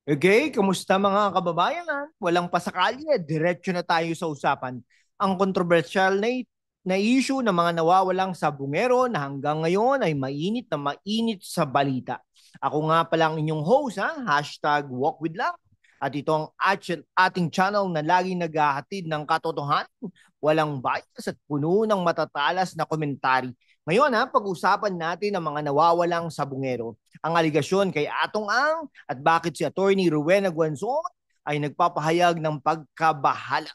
Okay, kamusta mga kababayan? Walang pasakali, diretso na tayo sa usapan. Ang kontrobersyal na issue ng mga nawawalang sabungero na hanggang ngayon ay mainit na mainit sa balita. Ako nga palang inyong host, hashtag Walk with Love. At ito ang ating channel na laging naghahatid ng katotohanan, walang bias at puno ng matatalas na komentary. Ngayon pag-usapan natin ang mga nawawalang sabungero. Ang aligasyon kay Atong Ang at bakit si Attorney Rowena Guanzon ay nagpapahayag ng pagkabahala.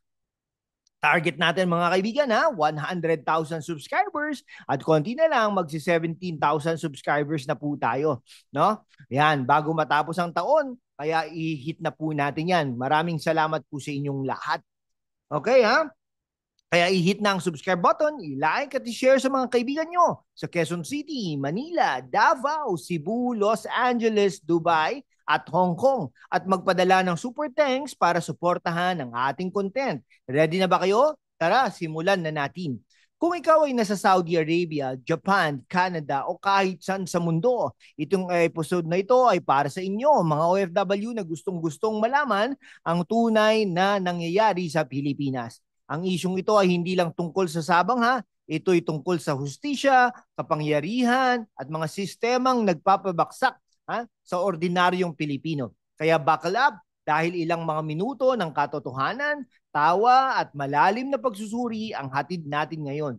Target natin mga kaibigan 100,000 subscribers at konti na lang magsi 17,000 subscribers na po tayo, no? Yan, bago matapos ang taon, kaya i-hit na po natin yan. Maraming salamat po sa inyong lahat. Okay Kaya i-hit na ang subscribe button, i-like at i-share sa mga kaibigan nyo sa Quezon City, Manila, Davao, Cebu, Los Angeles, Dubai at Hong Kong at magpadala ng super thanks para suportahan ang ating content. Ready na ba kayo? Tara, simulan na natin. Kung ikaw ay nasa Saudi Arabia, Japan, Canada o kahit saan sa mundo, itong episode na ito ay para sa inyo, mga OFW na gustong-gustong malaman ang tunay na nangyayari sa Pilipinas. Ang isyong ito ay hindi lang tungkol sa sabang ito ay tungkol sa hustisya, kapangyarihan at mga sistemang nagpapabaksak sa ordinaryong Pilipino. Kaya buckle up dahil ilang mga minuto ng katotohanan, tawa at malalim na pagsusuri ang hatid natin ngayon.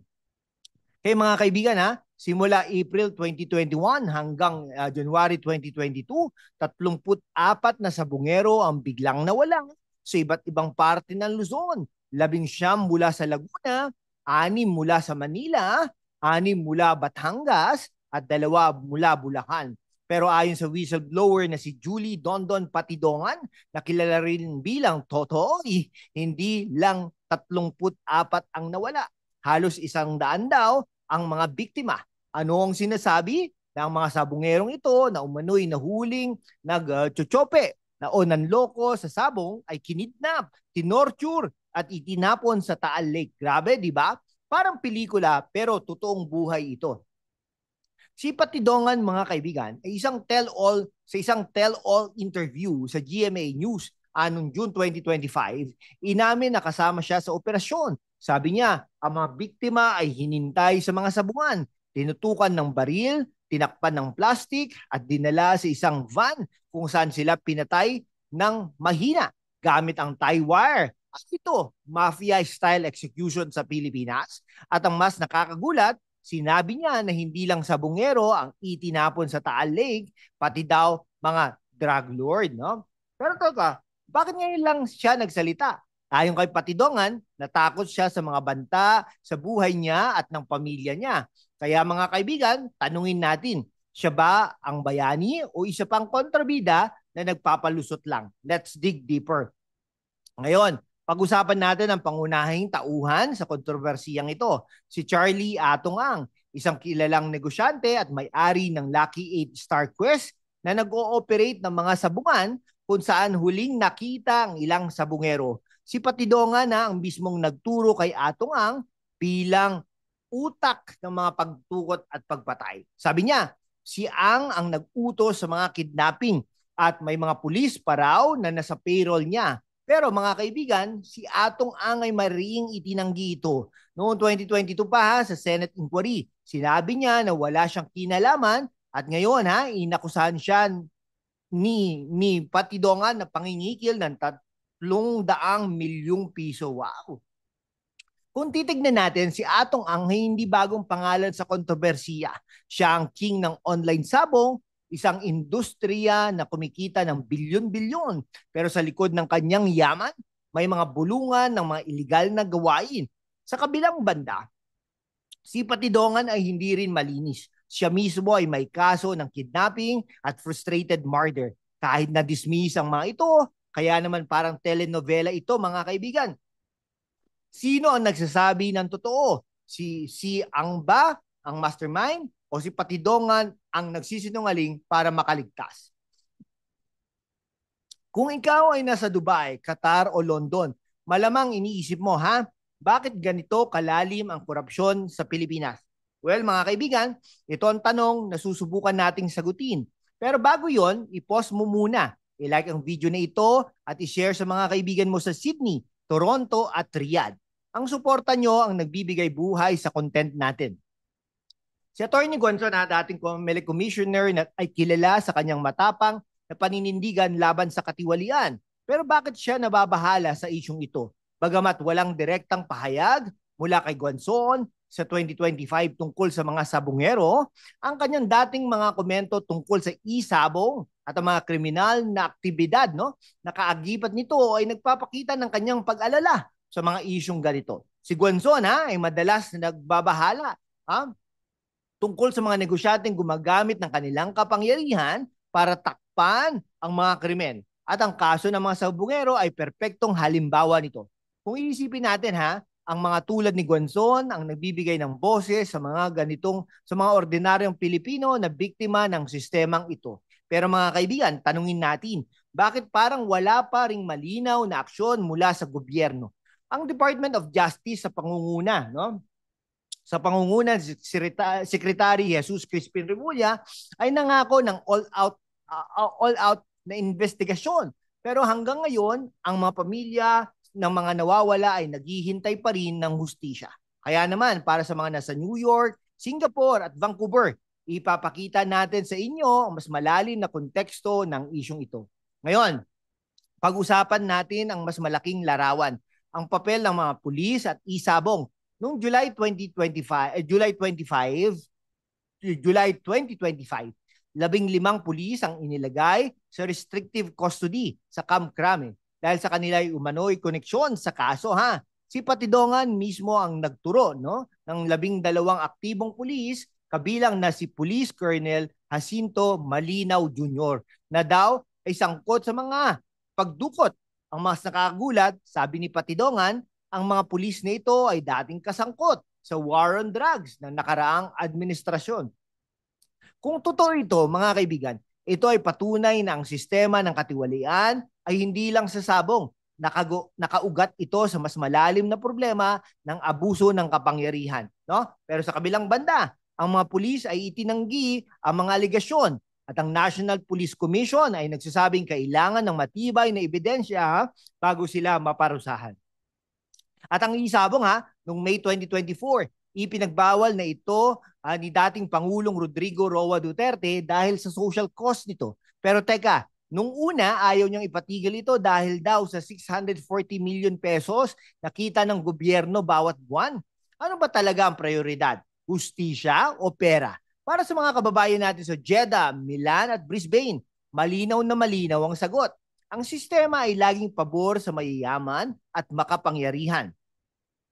Kaya mga kaibigan simula April 2021 hanggang January 2022, 34 na sabungero ang biglang nawala sa iba't ibang parte ng Luzon. 11 mula sa Laguna, 6 mula sa Manila, 6 mula Batangas, at 2 mula Bulacan. Pero ayon sa whistleblower na si Julie Dondon Patidongan, na kilala rin bilang Toto, hindi lang 34 ang nawala. Halos 100 daw ang mga biktima. Ano ang sinasabi ng mga sabungerong ito na umano'y nahuling nagtsotsope na o nanloko sa sabong ay kinidnap, tinorture at itinapon sa Taal Lake. Grabe, di ba? Parang pelikula pero totoong buhay ito. Si Patidongan, mga kaibigan, ay isang tell-all interview sa GMA News noong June 2025, inamin na kasama siya sa operasyon. Sabi niya, ang mga biktima ay hinintay sa mga sabungan, tinutukan ng baril, tinakpan ng plastik at dinala sa isang van kung saan sila pinatay ng mahina gamit ang tie wire. At ito, mafia-style execution sa Pilipinas. At ang mas nakakagulat, sinabi niya na hindi lang sabungero ang itinapon sa Taal Lake, pati daw mga drug lord, no? Pero teka, bakit ngayon lang siya nagsalita? Ayon kay Patidongan, natakot siya sa mga banta, sa buhay niya at ng pamilya niya. Kaya mga kaibigan, tanungin natin, siya ba ang bayani o isa pang kontrabida na nagpapalusot lang? Let's dig deeper. Ngayon, pag-usapan natin ang pangunahing tauhan sa kontrobersiyang ito, si Charlie Atongang, isang kilalang negosyante at may-ari ng Lucky 8 Star Quest na nag-ooperate ng mga sabungan kung saan huling nakita ang ilang sabungero. Si Patidongan na ang mismong nagturo kay Atongang bilang utak ng mga pagtukot at pagpatay. Sabi niya, si ang nag-utos sa mga kidnapping at may mga pulis pa raw na nasa payroll niya. Pero mga kaibigan, si Atong Ang ay mariing itinanggi ito. Noong 2022 pa sa Senate inquiry, sinabi niya na wala siyang kinalaman at ngayon inakusahan siya ni Patidongan na pangingikil ng 300 milyong piso. Wow! Kung titignan natin, si Atong Ang hindi bagong pangalan sa kontrobersiya. Siya ang king ng online sabong, isang industriya na kumikita ng bilyon-bilyon. Pero sa likod ng kanyang yaman, may mga bulungan ng mga iligal na gawain. Sa kabilang banda, si Patidongan ay hindi rin malinis. Siya mismo ay may kaso ng kidnapping at frustrated murder. Kahit na-dismiss ang mga ito, kaya naman parang telenovela ito mga kaibigan. Sino ang nagsasabi ng totoo? Si Ang ba ang mastermind o si Patidongan ang nagsisinungaling para makaligtas? Kung ikaw ay nasa Dubai, Qatar o London, malamang iniisip mo, bakit ganito kalalim ang korupsyon sa Pilipinas? Well, mga kaibigan, ito ang tanong na susubukan nating sagutin. Pero bago yon, i-pause mo muna. I-like ang video na ito at i-share sa mga kaibigan mo sa Sydney, Toronto at Riyadh. Ang suporta nyo ang nagbibigay buhay sa content natin. Si Atty. Gonzo na dating Comelec Commissioner na ay kilala sa kanyang matapang na paninindigan laban sa katiwalian. Pero bakit siya nababahala sa isyong ito? Bagamat walang direktang pahayag mula kay Gonzon sa 2025 tungkol sa mga sabungero, ang kanyang dating mga komento tungkol sa isabong at ang mga kriminal na aktibidad, no, nakaagipat nito ay nagpapakita ng kanyang pag-alala sa mga isyong ganito. Si Gonzon ay madalas na nagbabahala tungkol sa mga negosyanteng gumagamit ng kanilang kapangyarihan para takpan ang mga krimen. At ang kaso ng mga sabungero ay perpektong halimbawa nito. Kung iisipin natin ang mga tulad ni Gonzon ang nagbibigay ng boses sa mga ordinaryong Pilipino na biktima ng sistemang ito. Pero mga kaibigan, tanungin natin, bakit parang wala pa ring malinaw na aksyon mula sa gobyerno? Ang Department of Justice sa pangunguna, sa pangunguna si Secretary Jesus Crispin Remulla ay nangako ng all-out na investigasyon. Pero hanggang ngayon, ang mga pamilya ng mga nawawala ay naghihintay pa rin ng hustisya. Kaya naman, para sa mga nasa New York, Singapore at Vancouver, ipapakita natin sa inyo ang mas malalim na konteksto ng isyong ito. Ngayon, pag-usapan natin ang mas malaking larawan, ang papel ng mga pulis at isabong. Noong July 2025, 15 pulis ang inilagay sa restrictive custody sa Camp Crame dahil sa kanila ay umano'y koneksyon sa kaso. Si Patidongan mismo ang nagturo ng 12 aktibong pulis, kabilang na si Police Colonel Jacinto Malinaw Jr. na daw ay sangkot sa mga pagdukot. Ang mas nakagulat, sabi ni Patidongan, ang mga pulis na ito ay dating kasangkot sa war on drugs ng nakaraang administrasyon. Kung totoo ito, mga kaibigan, ito ay patunay na ang sistema ng katiwalian ay hindi lang sa sabong. Nakaugat ito sa mas malalim na problema ng abuso ng kapangyarihan. Pero sa kabilang banda, ang mga pulis ay itinanggi ang mga aligasyon at ang National Police Commission ay nagsasabing kailangan ng matibay na ebidensya bago sila maparusahan. At ang isabong noong May 2024, ipinagbawal na ito ni dating Pangulong Rodrigo Roa Duterte dahil sa social cost nito. Pero teka, nung una ayaw niyang ipatigil ito dahil daw sa 640 million pesos na kita ng gobyerno bawat buwan. Ano ba talaga ang prioridad? Hustisya o pera? Para sa mga kababayan natin sa Jeddah, Milan at Brisbane, malinaw na malinaw ang sagot. Ang sistema ay laging pabor sa mayayaman at makapangyarihan.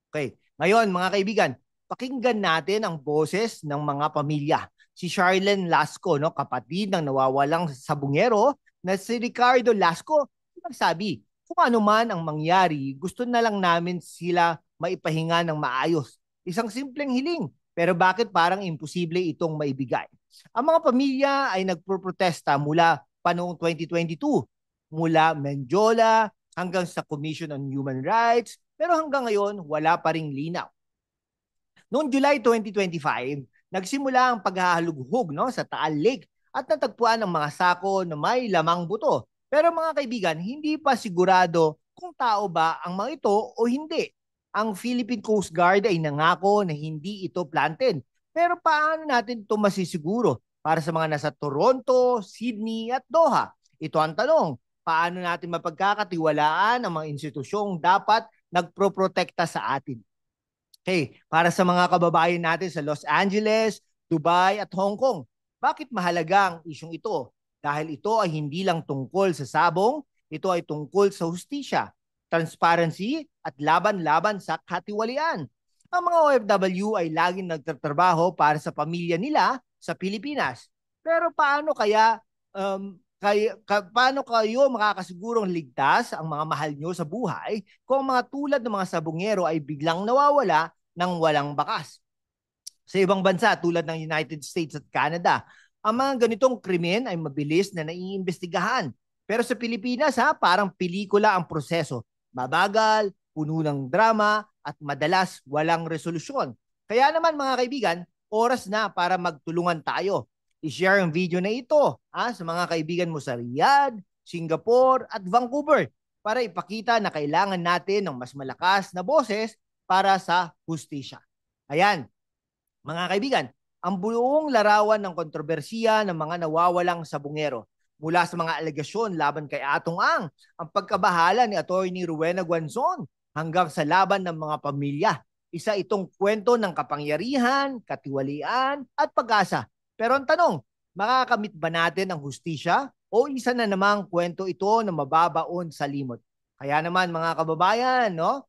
Okay. Ngayon, mga kaibigan, pakinggan natin ang boses ng mga pamilya. Si Charlene Lasco, kapatid ng nawawalang sabungero na si Ricardo Lasco, nagsabi, kung ano man ang mangyari, gusto na lang namin sila maipahinga ng maayos. Isang simpleng hiling, pero bakit parang imposible itong maibigay? Ang mga pamilya ay nagproprotesta mula pa noong 2022, mula Menjola hanggang sa Commission on Human Rights, pero hanggang ngayon, wala pa ring linaw. Noong July 2025, nagsimula ang paghahalughog sa Taal Lake at natagpuan ang mga sako na may lamang buto. Pero mga kaibigan, hindi pa sigurado kung tao ba ang mga ito o hindi. Ang Philippine Coast Guard ay nangako na hindi ito planted. Pero paano natin ito masisiguro para sa mga nasa Toronto, Sydney at Doha? Ito ang tanong. Paano natin mapagkakatiwalaan ang mga institusyong dapat nagproprotekta sa atin? Okay, para sa mga kababayan natin sa Los Angeles, Dubai at Hong Kong, bakit mahalaga ang isyong ito? Dahil ito ay hindi lang tungkol sa sabong, ito ay tungkol sa hustisya, transparency at laban-laban sa katiwalian. Ang mga OFW ay laging nagtatrabaho para sa pamilya nila sa Pilipinas. Pero paano kayo makakasigurong ligtas ang mga mahal nyo sa buhay kung mga tulad ng mga sabungero ay biglang nawawala ng walang bakas? Sa ibang bansa tulad ng United States at Canada, ang mga ganitong krimen ay mabilis na naiimbestigahan. Pero sa Pilipinas, parang pelikula ang proseso. Mabagal, puno ng drama, at madalas walang resolusyon. Kaya naman mga kaibigan, oras na para magtulungan tayo. I-share ang video na ito sa mga kaibigan mo sa Riyadh, Singapore at Vancouver para ipakita na kailangan natin ng mas malakas na boses para sa hustisya. Ayan, mga kaibigan, ang buong larawan ng kontrobersiya ng mga nawawalang sabungero mula sa mga alegasyon laban kay Atong ang pagkabahala ni Atty. Rowena Guanzon hanggang sa laban ng mga pamilya. Isa itong kwento ng kapangyarihan, katiwalian at pag-asa. Pero ang tanong, makakamit ba natin ang hustisya o isa na namang kwento ito na mababaon sa limot? Kaya naman mga kababayan, no?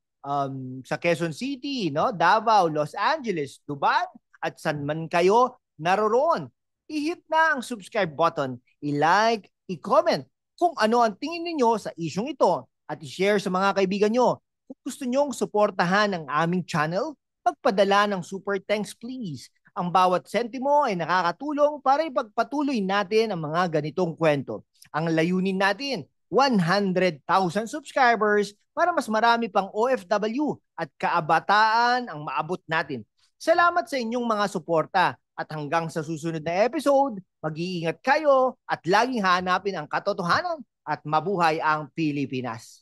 Sa Quezon City, no? Davao, Los Angeles, Dubai, at saan man kayo naroroon. I-hit na ang subscribe button, i-like, i-comment kung ano ang tingin ninyo sa isyong ito at i-share sa mga kaibigan nyo. Kung gusto nyong suportahan ang aming channel, magpadala ng super thanks please. Ang bawat sentimo ay nakakatulong para ipagpatuloy natin ang mga ganitong kwento. Ang layunin natin, 100,000 subscribers para mas marami pang OFW at kaabataan ang maabot natin. Salamat sa inyong mga suporta at hanggang sa susunod na episode, mag-iingat kayo at laging hanapin ang katotohanan at mabuhay ang Pilipinas.